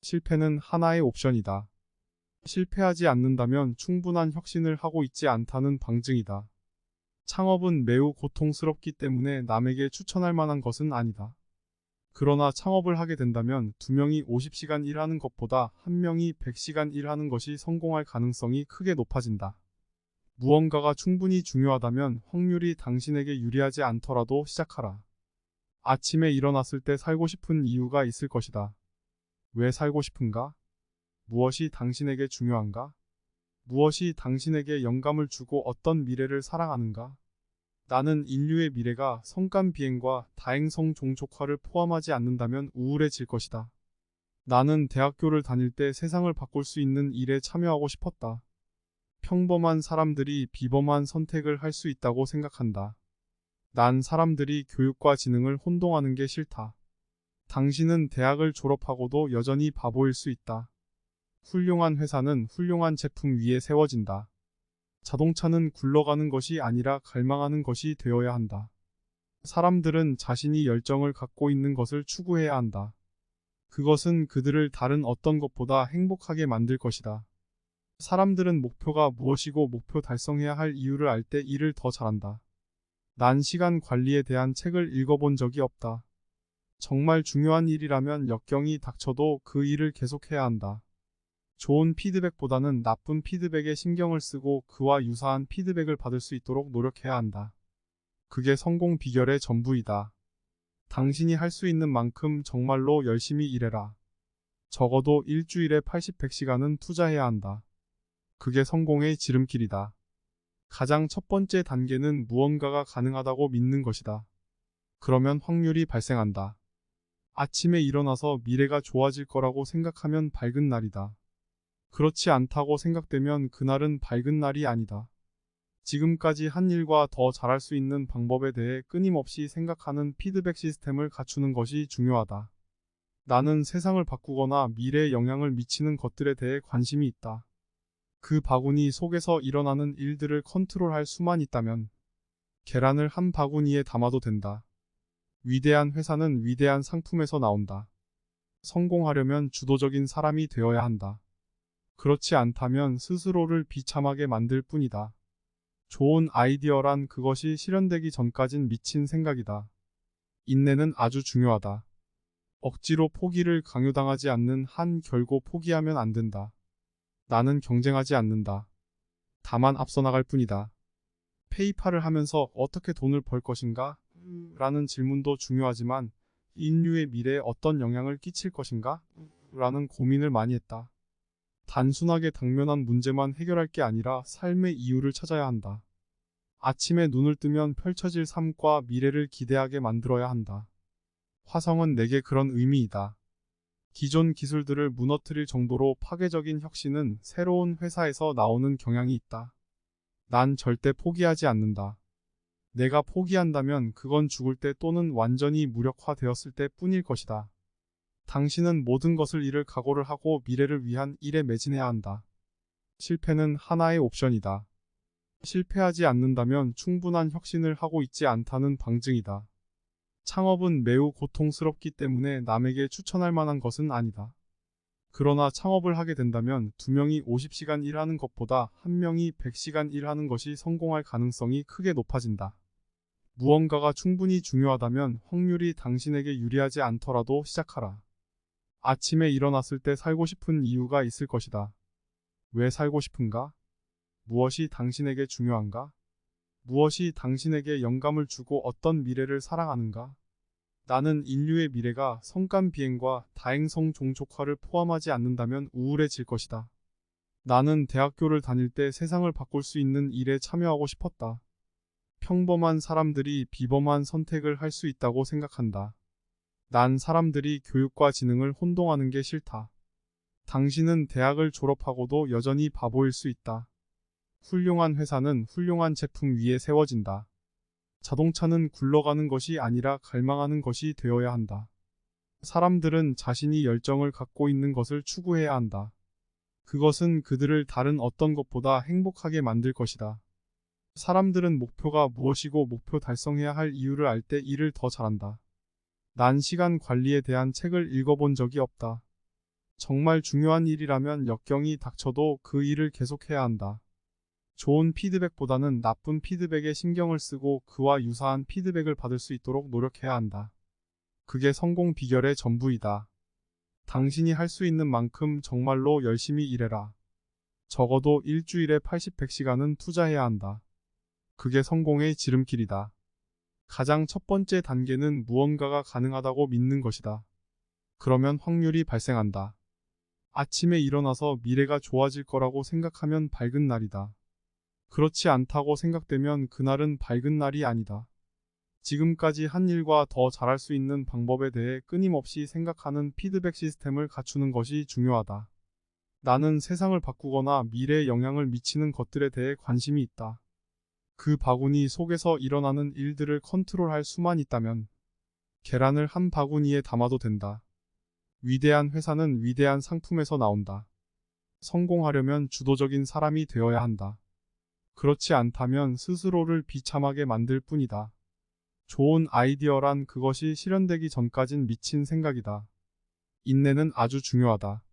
실패는 하나의 옵션이다. 실패하지 않는다면 충분한 혁신을 하고 있지 않다는 방증이다. 창업은 매우 고통스럽기 때문에 남에게 추천할 만한 것은 아니다. 그러나 창업을 하게 된다면 2명이 50시간 일하는 것보다 1명이 100시간 일하는 것이 성공할 가능성이 크게 높아진다. 무언가가 충분히 중요하다면 확률이 당신에게 유리하지 않더라도 시작하라. 아침에 일어났을 때 살고 싶은 이유가 있을 것이다. 왜 살고 싶은가? 무엇이 당신에게 중요한가? 무엇이 당신에게 영감을 주고 어떤 미래를 사랑하는가? 나는 인류의 미래가 성간 비행과 다행성 종족화를 포함하지 않는다면 우울해질 것이다. 나는 대학교를 다닐 때 세상을 바꿀 수 있는 일에 참여하고 싶었다. 평범한 사람들이 비범한 선택을 할 수 있다고 생각한다. 난 사람들이 교육과 지능을 혼동하는 게 싫다. 당신은 대학을 졸업하고도 여전히 바보일 수 있다. 훌륭한 회사는 훌륭한 제품 위에 세워진다. 자동차는 굴러가는 것이 아니라 갈망하는 것이 되어야 한다. 사람들은 자신이 열정을 갖고 있는 것을 추구해야 한다. 그것은 그들을 다른 어떤 것보다 행복하게 만들 것이다. 사람들은 목표가 무엇이고 목표 달성해야 할 이유를 알 때 일을 더 잘한다. 난 시간 관리에 대한 책을 읽어본 적이 없다. 정말 중요한 일이라면 역경이 닥쳐도 그 일을 계속해야 한다. 좋은 피드백보다는 나쁜 피드백에 신경을 쓰고 그와 유사한 피드백을 받을 수 있도록 노력해야 한다. 그게 성공 비결의 전부이다. 당신이 할 수 있는 만큼 정말로 열심히 일해라. 적어도 일주일에 80, 100시간은 투자해야 한다. 그게 성공의 지름길이다. 가장 첫 번째 단계는 무언가가 가능하다고 믿는 것이다. 그러면 확률이 발생한다. 아침에 일어나서 미래가 좋아질 거라고 생각하면 밝은 날이다. 그렇지 않다고 생각되면 그날은 밝은 날이 아니다. 지금까지 한 일과 더 잘할 수 있는 방법에 대해 끊임없이 생각하는 피드백 시스템을 갖추는 것이 중요하다. 나는 세상을 바꾸거나 미래에 영향을 미치는 것들에 대해 관심이 있다. 그 바구니 속에서 일어나는 일들을 컨트롤할 수만 있다면 계란을 한 바구니에 담아도 된다. 위대한 회사는 위대한 상품에서 나온다. 성공하려면 주도적인 사람이 되어야 한다. 그렇지 않다면 스스로를 비참하게 만들 뿐이다. 좋은 아이디어란 그것이 실현되기 전까진 미친 생각이다. 인내는 아주 중요하다. 억지로 포기를 강요당하지 않는 한 결코 포기하면 안 된다. 나는 경쟁하지 않는다. 다만 앞서 나갈 뿐이다. 페이팔을 하면서 어떻게 돈을 벌 것인가? 라는 질문도 중요하지만 인류의 미래에 어떤 영향을 끼칠 것인가? 라는 고민을 많이 했다. 단순하게 당면한 문제만 해결할 게 아니라 삶의 이유를 찾아야 한다. 아침에 눈을 뜨면 펼쳐질 삶과 미래를 기대하게 만들어야 한다. 화성은 내게 그런 의미이다. 기존 기술들을 무너뜨릴 정도로 파괴적인 혁신은 새로운 회사에서 나오는 경향이 있다. 난 절대 포기하지 않는다. 내가 포기한다면 그건 죽을 때 또는 완전히 무력화되었을 때 뿐일 것이다. 당신은 모든 것을 잃을 각오를 하고 미래를 위한 일에 매진해야 한다. 실패는 하나의 옵션이다. 실패하지 않는다면 충분한 혁신을 하고 있지 않다는 방증이다. 창업은 매우 고통스럽기 때문에 남에게 추천할 만한 것은 아니다. 그러나 창업을 하게 된다면 2명이 50시간 일하는 것보다 1명이 100시간 일하는 것이 성공할 가능성이 크게 높아진다. 무언가가 충분히 중요하다면 확률이 당신에게 유리하지 않더라도 시작하라. 아침에 일어났을 때 살고 싶은 이유가 있을 것이다. 왜 살고 싶은가? 무엇이 당신에게 중요한가? 무엇이 당신에게 영감을 주고 어떤 미래를 사랑하는가? 나는 인류의 미래가 성간 비행과 다행성 종족화를 포함하지 않는다면 우울해질 것이다. 나는 대학교를 다닐 때 세상을 바꿀 수 있는 일에 참여하고 싶었다. 평범한 사람들이 비범한 선택을 할 수 있다고 생각한다. 난 사람들이 교육과 지능을 혼동하는 게 싫다. 당신은 대학을 졸업하고도 여전히 바보일 수 있다. 훌륭한 회사는 훌륭한 제품 위에 세워진다. 자동차는 굴러가는 것이 아니라 갈망하는 것이 되어야 한다. 사람들은 자신이 열정을 갖고 있는 것을 추구해야 한다. 그것은 그들을 다른 어떤 것보다 행복하게 만들 것이다. 사람들은 목표가 무엇이고 목표 달성해야 할 이유를 알 때 일을 더 잘한다. 난 시간 관리에 대한 책을 읽어본 적이 없다. 정말 중요한 일이라면 역경이 닥쳐도 그 일을 계속해야 한다. 좋은 피드백보다는 나쁜 피드백에 신경을 쓰고 그와 유사한 피드백을 받을 수 있도록 노력해야 한다. 그게 성공 비결의 전부이다. 당신이 할 수 있는 만큼 정말로 열심히 일해라. 적어도 일주일에 80, 100시간은 투자해야 한다. 그게 성공의 지름길이다. 가장 첫 번째 단계는 무언가가 가능하다고 믿는 것이다. 그러면 확률이 발생한다. 아침에 일어나서 미래가 좋아질 거라고 생각하면 밝은 날이다. 그렇지 않다고 생각되면 그날은 밝은 날이 아니다. 지금까지 한 일과 더 잘할 수 있는 방법에 대해 끊임없이 생각하는 피드백 시스템을 갖추는 것이 중요하다. 나는 세상을 바꾸거나 미래에 영향을 미치는 것들에 대해 관심이 있다. 그 바구니 속에서 일어나는 일들을 컨트롤할 수만 있다면 계란을 한 바구니에 담아도 된다. 위대한 회사는 위대한 상품에서 나온다. 성공하려면 주도적인 사람이 되어야 한다. 그렇지 않다면 스스로를 비참하게 만들 뿐이다. 좋은 아이디어란 그것이 실현되기 전까진 미친 생각이다. 인내는 아주 중요하다.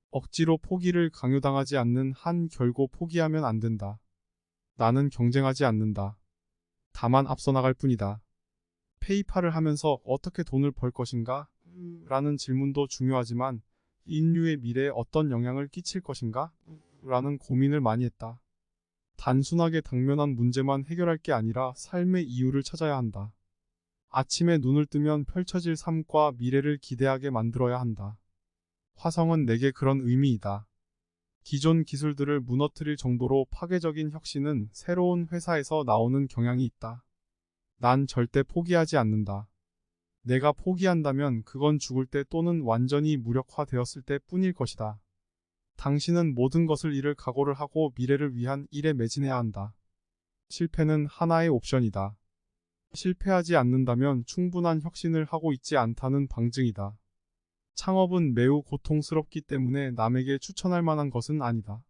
억지로 포기를 강요당하지 않는 한 결코 포기하면 안 된다. 나는 경쟁하지 않는다. 다만 앞서 나갈 뿐이다. 페이팔을 하면서 어떻게 돈을 벌 것인가? 라는 질문도 중요하지만 인류의 미래에 어떤 영향을 끼칠 것인가? 라는 고민을 많이 했다. 단순하게 당면한 문제만 해결할 게 아니라 삶의 이유를 찾아야 한다. 아침에 눈을 뜨면 펼쳐질 삶과 미래를 기대하게 만들어야 한다. 화성은 내게 그런 의미이다. 기존 기술들을 무너뜨릴 정도로 파괴적인 혁신은 새로운 회사에서 나오는 경향이 있다. 난 절대 포기하지 않는다. 내가 포기한다면 그건 죽을 때 또는 완전히 무력화되었을 때 뿐일 것이다. 당신은 모든 것을 잃을 각오를 하고 미래를 위한 일에 매진해야 한다. 실패는 하나의 옵션이다. 실패하지 않는다면 충분한 혁신을 하고 있지 않다는 방증이다. 창업은 매우 고통스럽기 때문에 남에게 추천할 만한 것은 아니다.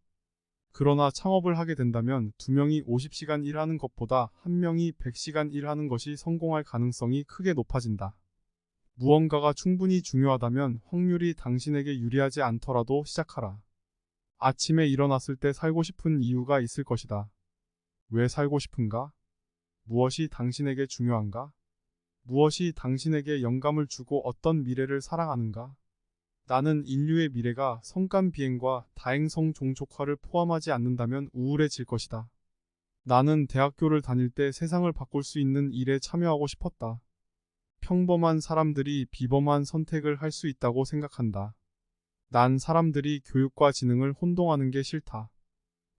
그러나 창업을 하게 된다면 2명이 50시간 일하는 것보다 1명이 100시간 일하는 것이 성공할 가능성이 크게 높아진다. 무언가가 충분히 중요하다면 확률이 당신에게 유리하지 않더라도 시작하라. 아침에 일어났을 때 살고 싶은 이유가 있을 것이다. 왜 살고 싶은가? 무엇이 당신에게 중요한가? 무엇이 당신에게 영감을 주고 어떤 미래를 사랑하는가? 나는 인류의 미래가 성간 비행과 다행성 종족화를 포함하지 않는다면 우울해질 것이다. 나는 대학교를 다닐 때 세상을 바꿀 수 있는 일에 참여하고 싶었다. 평범한 사람들이 비범한 선택을 할 수 있다고 생각한다. 난 사람들이 교육과 지능을 혼동하는 게 싫다.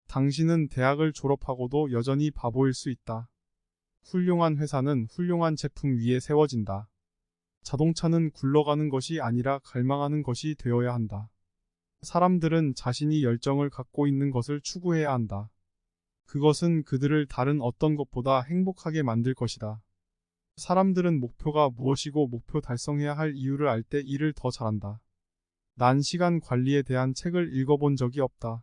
당신은 대학을 졸업하고도 여전히 바보일 수 있다. 훌륭한 회사는 훌륭한 제품 위에 세워진다. 자동차는 굴러가는 것이 아니라 갈망하는 것이 되어야 한다. 사람들은 자신이 열정을 갖고 있는 것을 추구해야 한다. 그것은 그들을 다른 어떤 것보다 행복하게 만들 것이다. 사람들은 목표가 무엇이고 목표 달성해야 할 이유를 알 때 일을 더 잘한다. 난 시간 관리에 대한 책을 읽어본 적이 없다.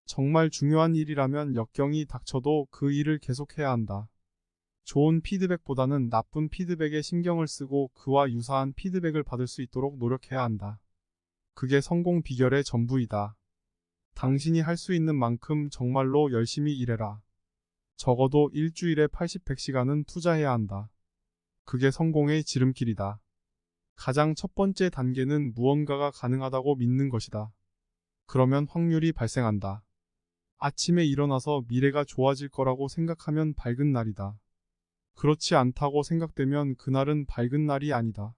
정말 중요한 일이라면 역경이 닥쳐도 그 일을 계속해야 한다. 좋은 피드백보다는 나쁜 피드백에 신경을 쓰고 그와 유사한 피드백을 받을 수 있도록 노력해야 한다. 그게 성공 비결의 전부이다. 당신이 할 수 있는 만큼 정말로 열심히 일해라. 적어도 일주일에 80, 100시간은 투자해야 한다. 그게 성공의 지름길이다. 가장 첫 번째 단계는 무언가가 가능하다고 믿는 것이다. 그러면 확률이 발생한다. 아침에 일어나서 미래가 좋아질 거라고 생각하면 밝은 날이다. 그렇지 않다고 생각되면 그날은 밝은 날이 아니다.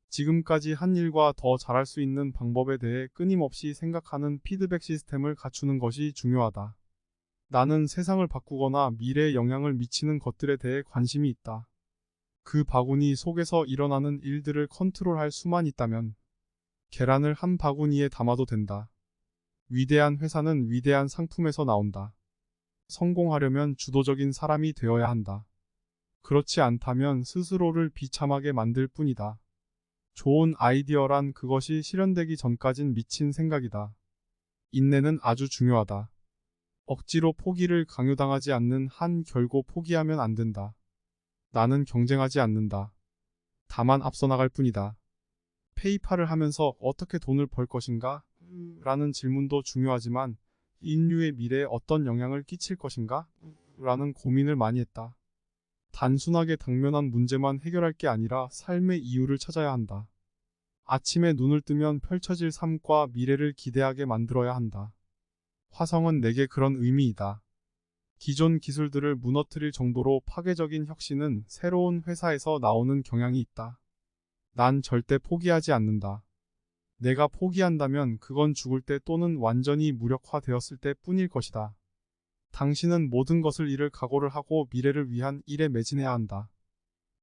지금까지 한 일과 더 잘할 수 있는 방법에 대해 끊임없이 생각하는 피드백 시스템을 갖추는 것이 중요하다. 나는 세상을 바꾸거나 미래에 영향을 미치는 것들에 대해 관심이 있다. 그 바구니 속에서 일어나는 일들을 컨트롤할 수만 있다면 계란을 한 바구니에 담아도 된다. 위대한 회사는 위대한 상품에서 나온다. 성공하려면 주도적인 사람이 되어야 한다. 그렇지 않다면 스스로를 비참하게 만들 뿐이다. 좋은 아이디어란 그것이 실현되기 전까진 미친 생각이다. 인내는 아주 중요하다. 억지로 포기를 강요당하지 않는 한 결코 포기하면 안 된다. 나는 경쟁하지 않는다. 다만 앞서 나갈 뿐이다. 페이팔을 하면서 어떻게 돈을 벌 것인가? 라는 질문도 중요하지만 인류의 미래에 어떤 영향을 끼칠 것인가? 라는 고민을 많이 했다. 단순하게 당면한 문제만 해결할 게 아니라 삶의 이유를 찾아야 한다. 아침에 눈을 뜨면 펼쳐질 삶과 미래를 기대하게 만들어야 한다. 화성은 내게 그런 의미이다. 기존 기술들을 무너뜨릴 정도로 파괴적인 혁신은 새로운 회사에서 나오는 경향이 있다. 난 절대 포기하지 않는다. 내가 포기한다면 그건 죽을 때 또는 완전히 무력화되었을 때 뿐일 것이다. 당신은 모든 것을 잃을 각오를 하고 미래를 위한 일에 매진해야 한다.